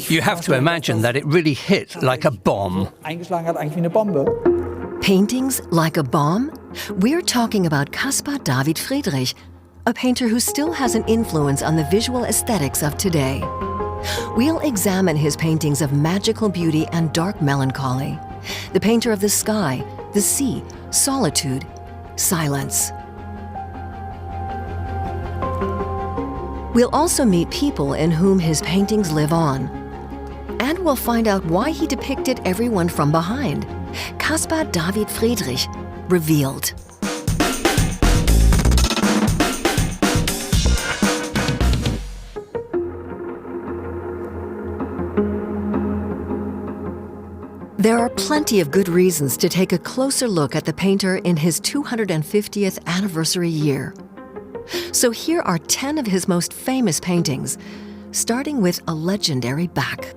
You have to imagine that it really hit like a bomb. Paintings like a bomb? We're talking about Caspar David Friedrich, a painter who still has an influence on the visual aesthetics of today. We'll examine his paintings of magical beauty and dark melancholy, the painter of the sky, the sea, solitude, silence. We'll also meet people in whom his paintings live on. And we'll find out why he depicted everyone from behind. Caspar David Friedrich, revealed. There are plenty of good reasons to take a closer look at the painter in his 250th anniversary year. So here are 10 of his most famous paintings, starting with a legendary back.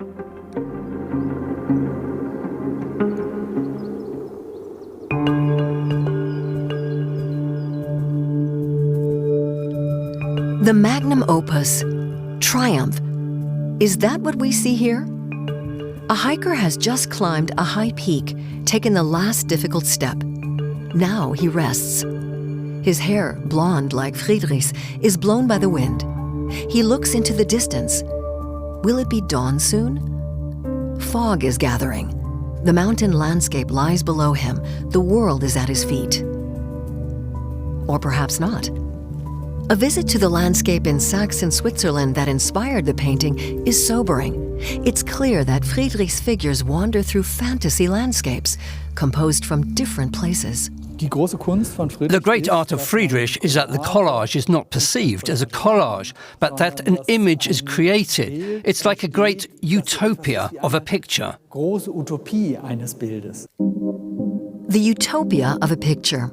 The magnum opus, Triumph. Is that what we see here? A hiker has just climbed a high peak, taken the last difficult step. Now he rests. His hair, blonde like Friedrich's, is blown by the wind. He looks into the distance. Will it be dawn soon? Fog is gathering. The mountain landscape lies below him. The world is at his feet. Or perhaps not. A visit to the landscape in Saxon, Switzerland that inspired the painting is sobering. It's clear that Friedrich's figures wander through fantasy landscapes, composed from different places. The great art of Friedrich is that the collage is not perceived as a collage, but that an image is created. It's like a great utopia of a picture. The utopia of a picture.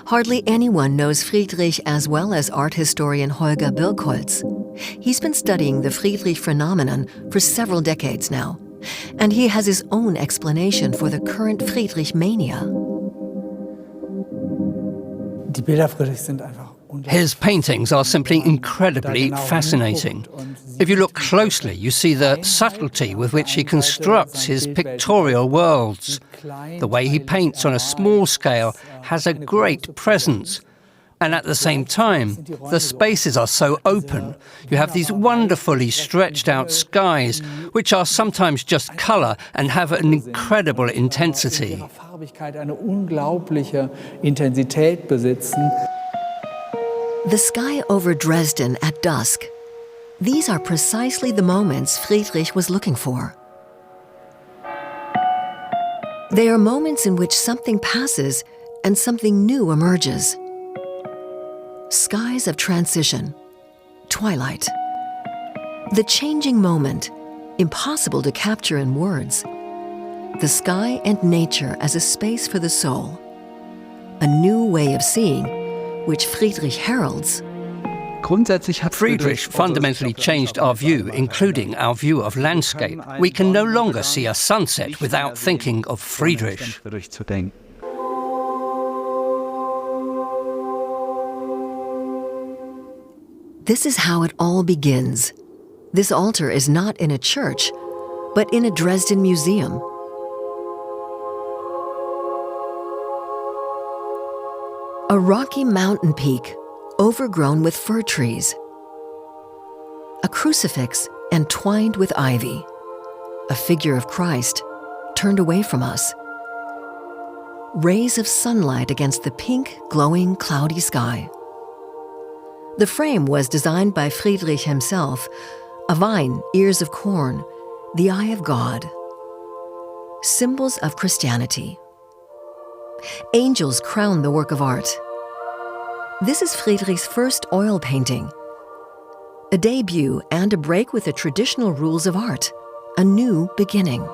Hardly anyone knows Friedrich as well as art historian Holger Birkholz. He's been studying the Friedrich phenomenon for several decades now, and he has his own explanation for the current Friedrich-mania. His paintings are simply incredibly fascinating. If you look closely, you see the subtlety with which he constructs his pictorial worlds. The way he paints on a small scale has a great presence. And at the same time, the spaces are so open. You have these wonderfully stretched out skies, which are sometimes just colour and have an incredible intensity. The sky over Dresden at dusk. These are precisely the moments Friedrich was looking for. They are moments in which something passes and something new emerges. Skies of transition, twilight. The changing moment, impossible to capture in words. The sky and nature as a space for the soul. A new way of seeing, which Friedrich heralds. Friedrich fundamentally changed our view, including our view of landscape. We can no longer see a sunset without thinking of Friedrich. This is how it all begins. This altar is not in a church, but in a Dresden museum. A rocky mountain peak, overgrown with fir trees. A crucifix entwined with ivy. A figure of Christ, turned away from us. Rays of sunlight against the pink, glowing, cloudy sky. The frame was designed by Friedrich himself. A vine, ears of corn, the eye of God. Symbols of Christianity. Angels crown the work of art. This is Friedrich's first oil painting. A debut and a break with the traditional rules of art. A new beginning.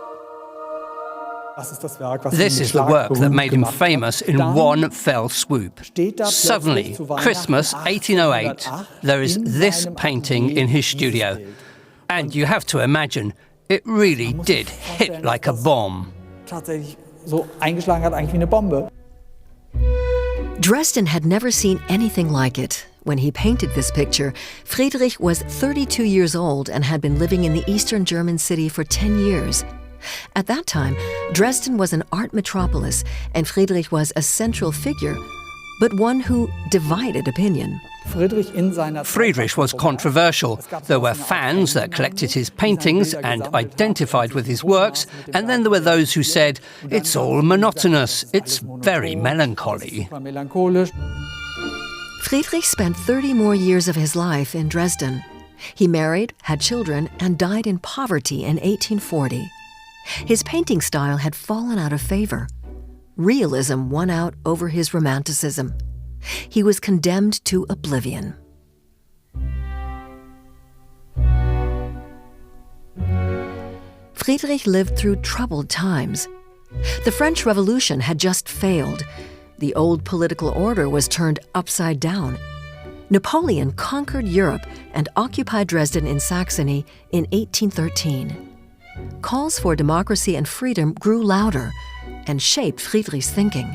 This is the work that made him famous in one fell swoop. Suddenly, Christmas 1808, there is this painting in his studio. And you have to imagine, it really did hit like a bomb. Dresden had never seen anything like it, When he painted this picture, Friedrich was 32 years old and had been living in the eastern German city for 10 years. At that time, Dresden was an art metropolis, and Friedrich was a central figure, but one who divided opinion. Friedrich was controversial. There were fans that collected his paintings and identified with his works, and then there were those who said, it's all monotonous, it's very melancholy. Friedrich spent 30 more years of his life in Dresden. He married, had children, and died in poverty in 1840. His painting style had fallen out of favor. Realism won out over his Romanticism. He was condemned to oblivion. Friedrich lived through troubled times. The French Revolution had just failed. The old political order was turned upside down. Napoleon conquered Europe and occupied Dresden in Saxony in 1813. Calls for democracy and freedom grew louder and shaped Friedrich's thinking.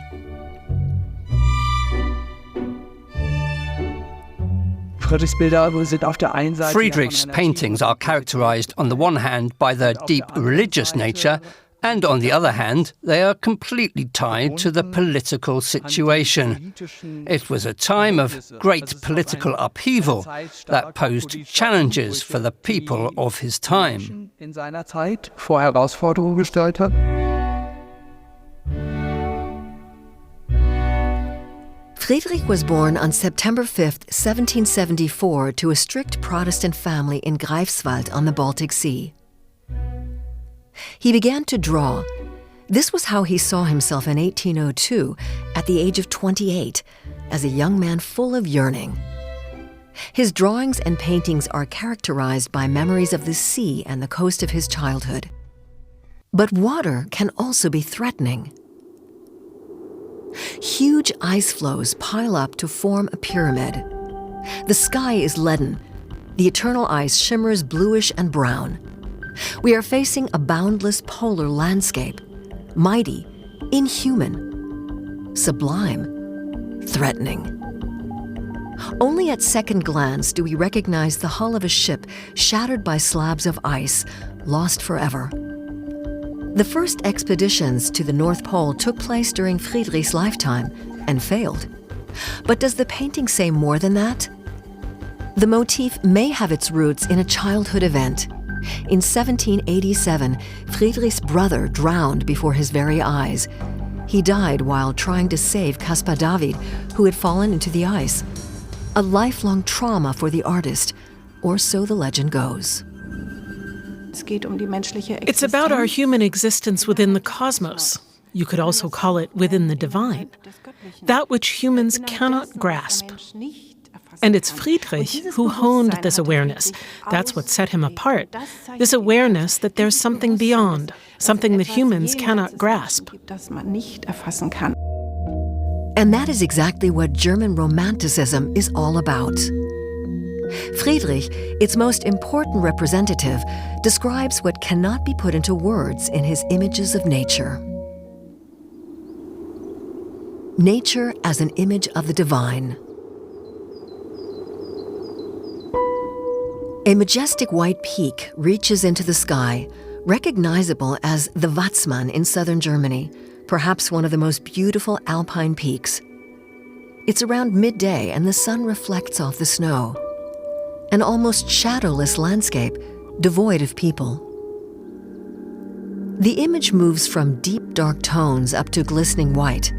Friedrich's paintings are characterized on the one hand by their deep religious nature, and on the other hand, they are completely tied to the political situation. It was a time of great political upheaval that posed challenges for the people of his time. Friedrich was born on September 5, 1774, to a strict Protestant family in Greifswald on the Baltic Sea. He began to draw. This was how he saw himself in 1802, at the age of 28, as a young man full of yearning. His drawings and paintings are characterized by memories of the sea and the coast of his childhood. But water can also be threatening. Huge ice floes pile up to form a pyramid. The sky is leaden. The eternal ice shimmers bluish and brown. We are facing a boundless polar landscape, mighty, inhuman, sublime, threatening. Only at second glance do we recognize the hull of a ship shattered by slabs of ice, lost forever. The first expeditions to the North Pole took place during Friedrich's lifetime and failed. But does the painting say more than that? The motif may have its roots in a childhood event. In 1787, Friedrich's brother drowned before his very eyes. He died while trying to save Caspar David, who had fallen into the ice. A lifelong trauma for the artist, or so the legend goes. It's about our human existence within the cosmos. You could also call it within the divine, that which humans cannot grasp. And it's Friedrich who honed this awareness. That's what set him apart, this awareness that there's something beyond, something that humans cannot grasp. And that is exactly what German Romanticism is all about. Friedrich, its most important representative, describes what cannot be put into words in his images of nature. Nature as an image of the divine. A majestic white peak reaches into the sky, recognizable as the Watzmann in southern Germany, perhaps one of the most beautiful alpine peaks. It's around midday and the sun reflects off the snow. An almost shadowless landscape, devoid of people. The image moves from deep dark tones up to glistening white.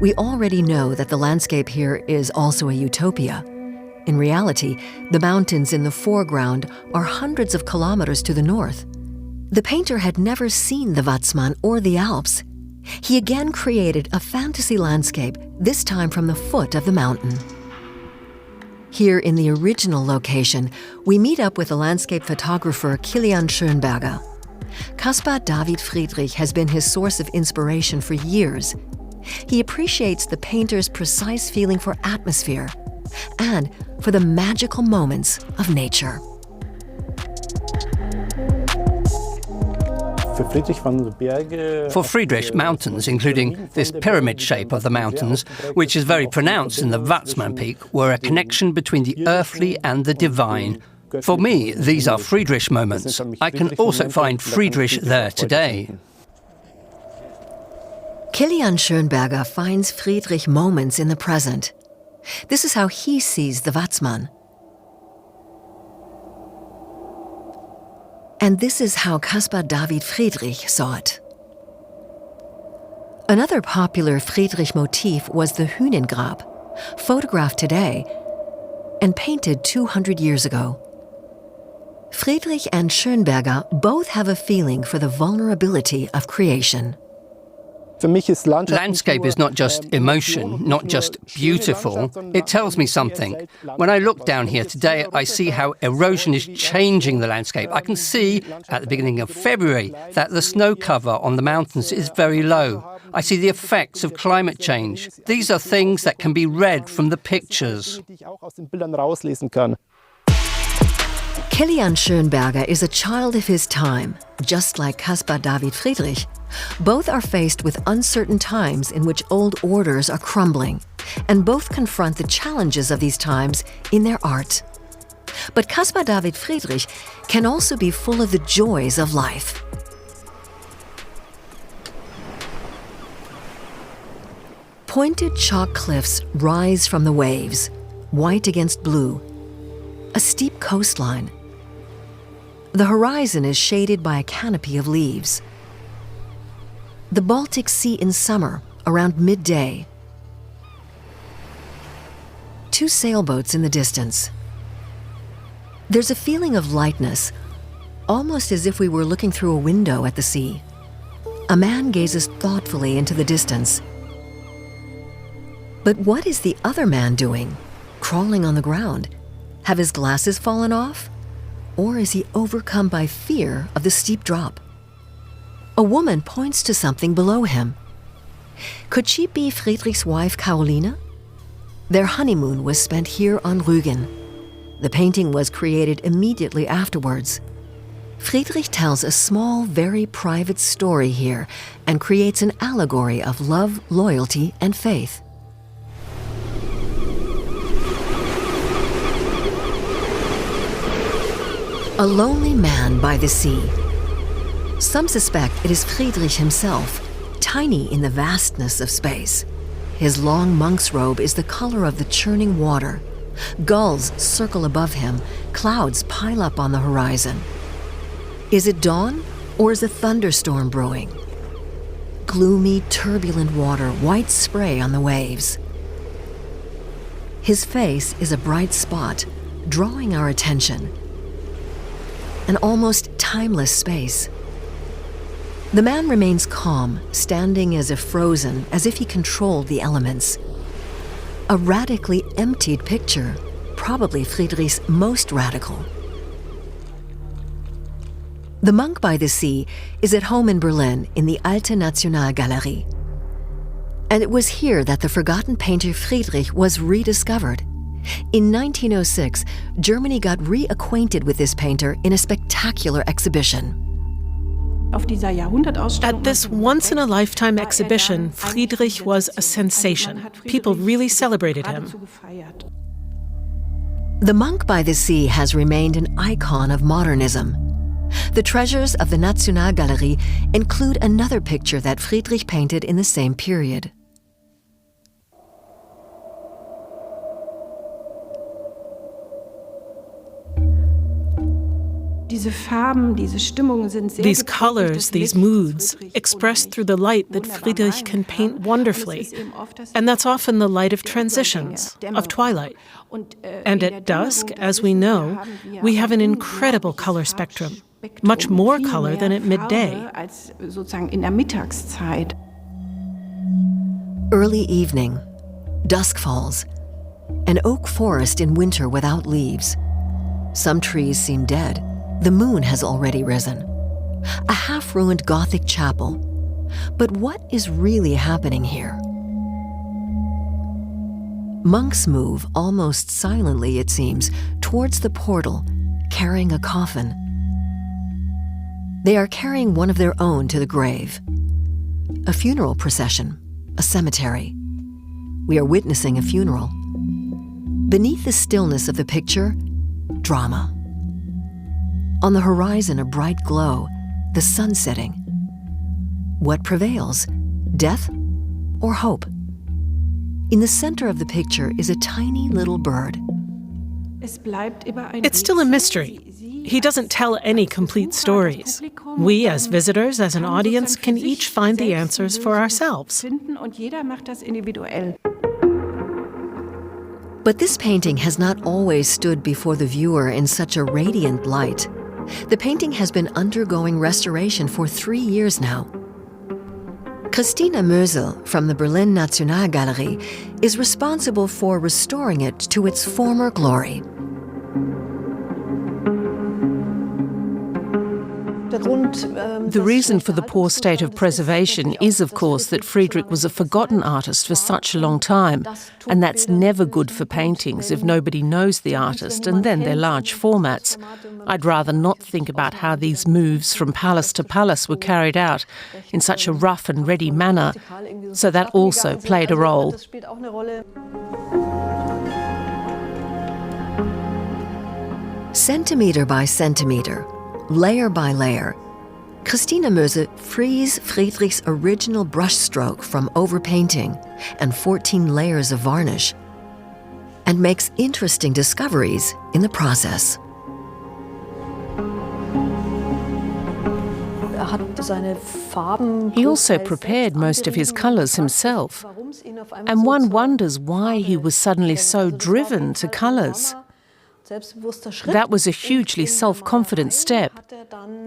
We already know that the landscape here is also a utopia. In reality, the mountains in the foreground are hundreds of kilometers to the north. The painter had never seen the Watzmann or the Alps. He again created a fantasy landscape, this time from the foot of the mountain. Here in the original location, we meet up with the landscape photographer Kilian Schönberger. Caspar David Friedrich has been his source of inspiration for years. He appreciates the painter's precise feeling for atmosphere and for the magical moments of nature. For Friedrich, mountains, including this pyramid shape of the mountains, which is very pronounced in the Watzmann Peak, were a connection between the earthly and the divine. For me, these are Friedrich moments. I can also find Friedrich there today. Kilian Schönberger finds Friedrich moments in the present. This is how he sees the Watzmann. And this is how Caspar David Friedrich saw it. Another popular Friedrich motif was the Hünengrab, photographed today and painted 200 years ago. Friedrich and Schönberger both have a feeling for the vulnerability of creation. Landscape is not just emotion, not just beautiful. It tells me something. When I look down here today, I see how erosion is changing the landscape. I can see, at the beginning of February, that the snow cover on the mountains is very low. I see the effects of climate change. These are things that can be read from the pictures. Kilian Schönberger is a child of his time, just like Caspar David Friedrich. Both are faced with uncertain times in which old orders are crumbling, and both confront the challenges of these times in their art. But Caspar David Friedrich can also be full of the joys of life. Pointed chalk cliffs rise from the waves, white against blue. A steep coastline. The horizon is shaded by a canopy of leaves. The Baltic Sea in summer, around midday. Two sailboats in the distance. There's a feeling of lightness, almost as if we were looking through a window at the sea. A man gazes thoughtfully into the distance. But what is the other man doing, crawling on the ground? Have his glasses fallen off? Or is he overcome by fear of the steep drop? A woman points to something below him. Could she be Friedrich's wife, Caroline? Their honeymoon was spent here on Rügen. The painting was created immediately afterwards. Friedrich tells a small, very private story here and creates an allegory of love, loyalty, and faith. A lonely man by the sea. Some suspect it is Friedrich himself, tiny in the vastness of space. His long monk's robe is the color of the churning water. Gulls circle above him, clouds pile up on the horizon. Is it dawn, or is a thunderstorm brewing? Gloomy, turbulent water, white spray on the waves. His face is a bright spot, drawing our attention. An almost timeless space. The man remains calm, standing as if frozen, as if he controlled the elements. A radically emptied picture, probably Friedrich's most radical. The monk by the sea is at home in Berlin in the Alte Nationalgalerie. And it was here that the forgotten painter Friedrich was rediscovered. In 1906, Germany got reacquainted with this painter in a spectacular exhibition. At this once-in-a-lifetime exhibition, Friedrich was a sensation. People really celebrated him. The monk by the sea has remained an icon of modernism. The treasures of the Nationalgalerie include another picture that Friedrich painted in the same period. These colors, these moods, expressed through the light that Friedrich can paint wonderfully. And that's often the light of transitions, of twilight. And at dusk, as we know, we have an incredible color spectrum, much more color than at midday. Early evening, dusk falls, an oak forest in winter without leaves. Some trees seem dead. The moon has already risen. A half-ruined Gothic chapel. But what is really happening here? Monks move, almost silently it seems, towards the portal, carrying a coffin. They are carrying one of their own to the grave. A funeral procession, a cemetery. We are witnessing a funeral. Beneath the stillness of the picture, drama. On the horizon, a bright glow, the sun setting. What prevails, death or hope? In the center of the picture is a tiny little bird. It's still a mystery. He doesn't tell any complete stories. We, as visitors, as an audience, can each find the answers for ourselves. But this painting has not always stood before the viewer in such a radiant light. The painting has been undergoing restoration for 3 years now. Christina Mösel from the Berlin Nationalgalerie is responsible for restoring it to its former glory. The reason for the poor state of preservation is, of course, that Friedrich was a forgotten artist for such a long time, and that's never good for paintings if nobody knows the artist, and then they're large formats. I'd rather not think about how these moves from palace to palace were carried out in such a rough and ready manner, so that also played a role. Centimeter by centimeter, layer by layer, Christina Möse frees Friedrich's original brushstroke from overpainting and 14 layers of varnish, and makes interesting discoveries in the process. He also prepared most of his colours himself, and one wonders why he was suddenly so driven to colours. That was a hugely self-confident step.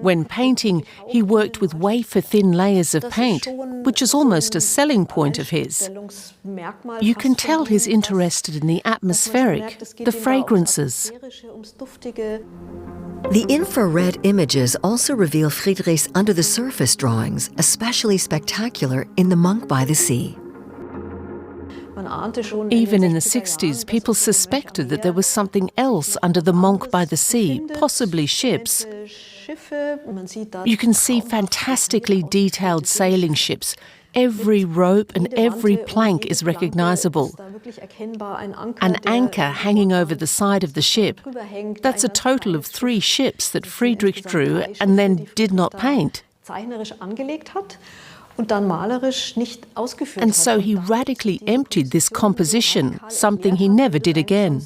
When painting, he worked with wafer-thin layers of paint, which is almost a selling point of his. You can tell he's interested in the atmospheric, the fragrances. The infrared images also reveal Friedrich's under-the-surface drawings, especially spectacular in The Monk by the Sea. Even in the 60s, people suspected that there was something else under The Monk by the Sea, possibly ships. You can see fantastically detailed sailing ships. Every rope and every plank is recognizable. An anchor hanging over the side of the ship. That's a total of 3 ships that Friedrich drew and then did not paint. And so he radically emptied this composition, something he never did again.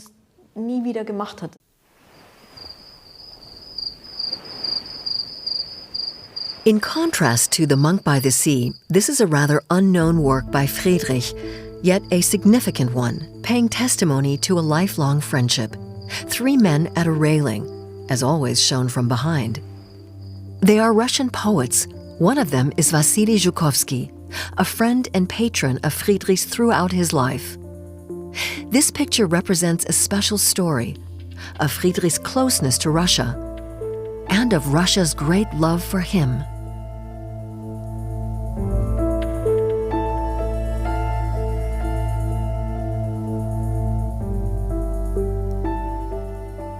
In contrast to The Monk by the Sea, this is a rather unknown work by Friedrich, yet a significant one, paying testimony to a lifelong friendship. 3 men at a railing, as always shown from behind. They are Russian poets. One of them is Wassily Zhukovsky, a friend and patron of Friedrich's throughout his life. This picture represents a special story of Friedrich's closeness to Russia and of Russia's great love for him.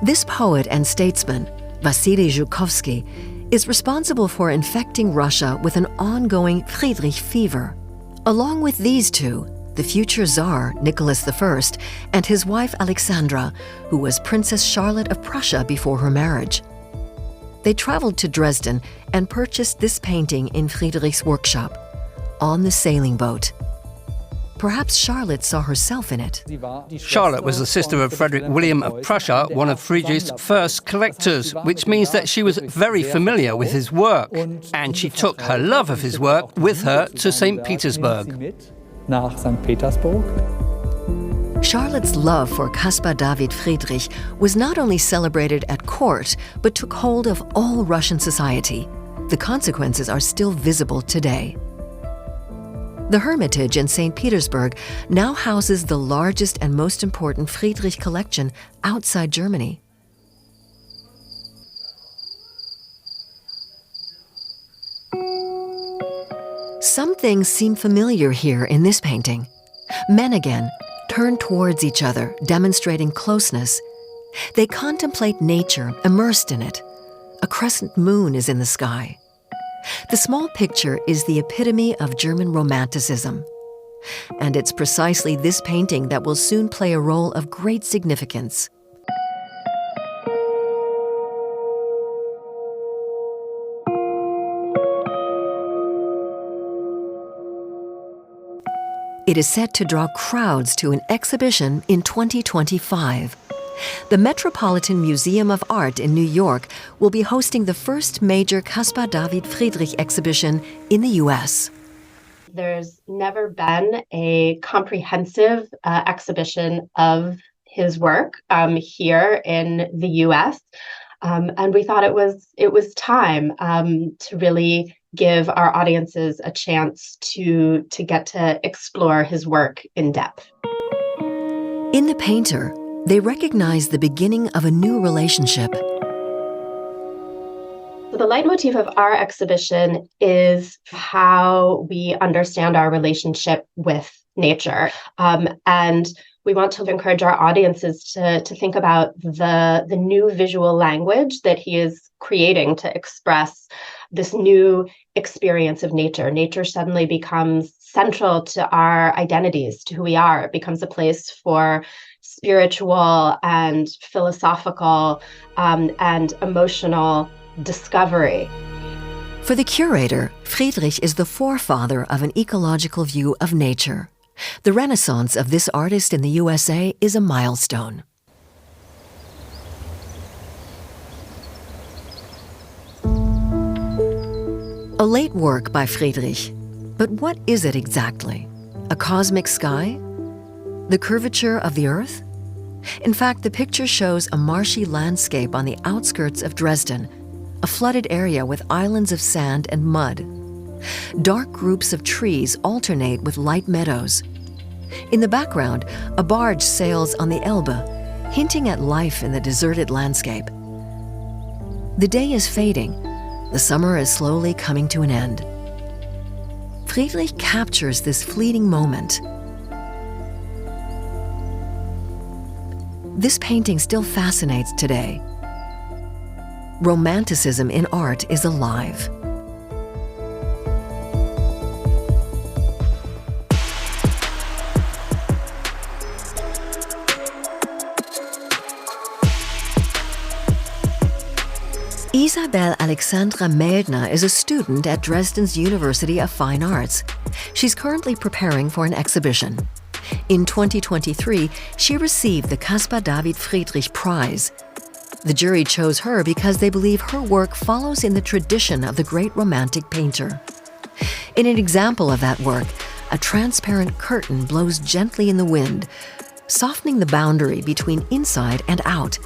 This poet and statesman, Wassily Zhukovsky, is responsible for infecting Russia with an ongoing Friedrich fever. Along with these two, the future Tsar, Nicholas I, and his wife Alexandra, who was Princess Charlotte of Prussia before her marriage. They traveled to Dresden and purchased this painting in Friedrich's workshop, on the sailing boat. Perhaps Charlotte saw herself in it. Charlotte was the sister of Frederick William of Prussia, one of Friedrich's first collectors, which means that she was very familiar with his work, and she took her love of his work with her to St. Petersburg. Charlotte's love for Caspar David Friedrich was not only celebrated at court, but took hold of all Russian society. The consequences are still visible today. The Hermitage in St. Petersburg now houses the largest and most important Friedrich collection outside Germany. Some things seem familiar here in this painting. Men again, turned towards each other, demonstrating closeness. They contemplate nature, immersed in it. A crescent moon is in the sky. The small picture is the epitome of German Romanticism. And it's precisely this painting that will soon play a role of great significance. It is set to draw crowds to an exhibition in 2025. The Metropolitan Museum of Art in New York will be hosting the first major Caspar David Friedrich exhibition in the U.S. There's never been a comprehensive exhibition of his work here in the U.S. And we thought it was time to really give our audiences a chance to get to explore his work in depth. In the painter, they recognize the beginning of a new relationship. So the leitmotif of our exhibition is how we understand our relationship with nature. And we want to encourage our audiences to think about the new visual language that he is creating to express this new experience of nature. Nature suddenly becomes central to our identities, to who we are. It becomes a place for spiritual and philosophical and emotional discovery. For the curator, Friedrich is the forefather of an ecological view of nature. The renaissance of this artist in the USA is a milestone. A late work by Friedrich. But what is it exactly? A cosmic sky? The curvature of the earth? In fact, the picture shows a marshy landscape on the outskirts of Dresden, a flooded area with islands of sand and mud. Dark groups of trees alternate with light meadows. In the background, a barge sails on the Elbe, hinting at life in the deserted landscape. The day is fading. The summer is slowly coming to an end. Friedrich captures this fleeting moment. This painting still fascinates today. Romanticism in art is alive. Isabel Alexandra Meldner is a student at Dresden's University of Fine Arts. She's currently preparing for an exhibition. In 2023, she received the Caspar David Friedrich Prize. The jury chose her because they believe her work follows in the tradition of the great Romantic painter. In an example of that work, a transparent curtain blows gently in the wind, softening the boundary between inside and out,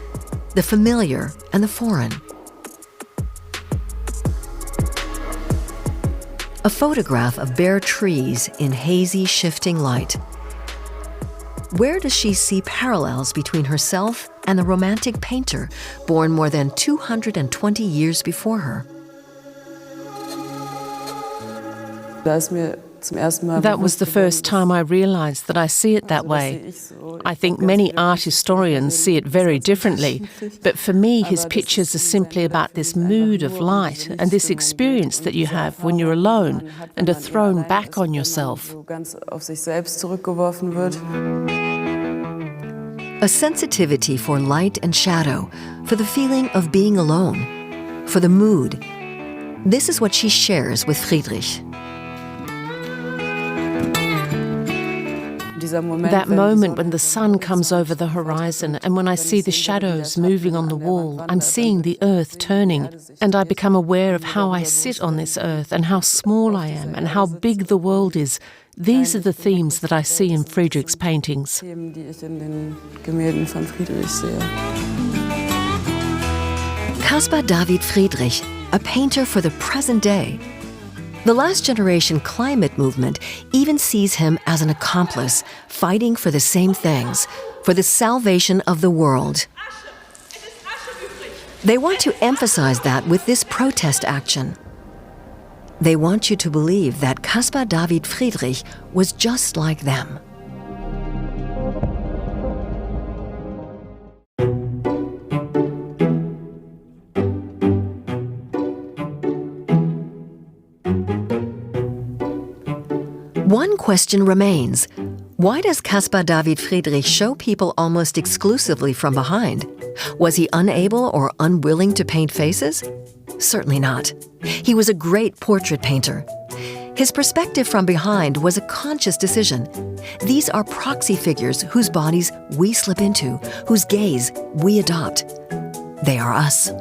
the familiar and the foreign. A photograph of bare trees in hazy, shifting light. Where does she see parallels between herself and the Romantic painter born more than 220 years before her? That was the first time I realized that I see it that way. I think many art historians see it very differently, but for me his pictures are simply about this mood of light and this experience that you have when you're alone and are thrown back on yourself. A sensitivity for light and shadow, for the feeling of being alone, for the mood. This is what she shares with Friedrich. That moment when the sun comes over the horizon and when I see the shadows moving on the wall, I'm seeing the earth turning, and I become aware of how I sit on this earth and how small I am and how big the world is. These are the themes that I see in Friedrich's paintings. Caspar David Friedrich, a painter for the present day. The last generation climate movement even sees him as an accomplice, fighting for the same things, for the salvation of the world. They want to emphasize that with this protest action. They want you to believe that Caspar David Friedrich was just like them. One question remains. Why does Caspar David Friedrich show people almost exclusively from behind? Was he unable or unwilling to paint faces? Certainly not. He was a great portrait painter. His perspective from behind was a conscious decision. These are proxy figures whose bodies we slip into, whose gaze we adopt. They are us.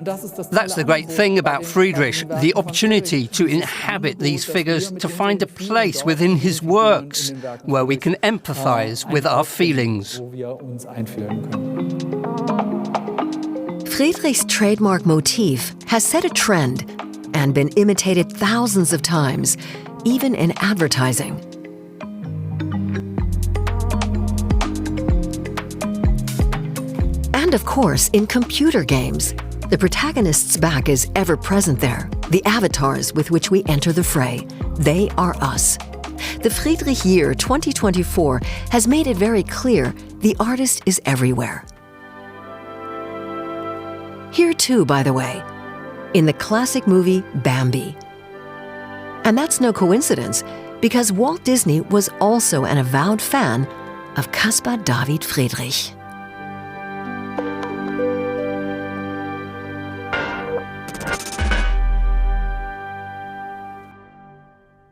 That's the great thing about Friedrich, the opportunity to inhabit these figures, to find a place within his works where we can empathize with our feelings. Friedrich's trademark motif has set a trend and been imitated thousands of times, even in advertising. And of course, in computer games. The protagonist's back is ever present there, the avatars with which we enter the fray. They are us. The Friedrich year 2024 has made it very clear the artist is everywhere. Here too, by the way, in the classic movie Bambi. And that's no coincidence, because Walt Disney was also an avowed fan of Caspar David Friedrich.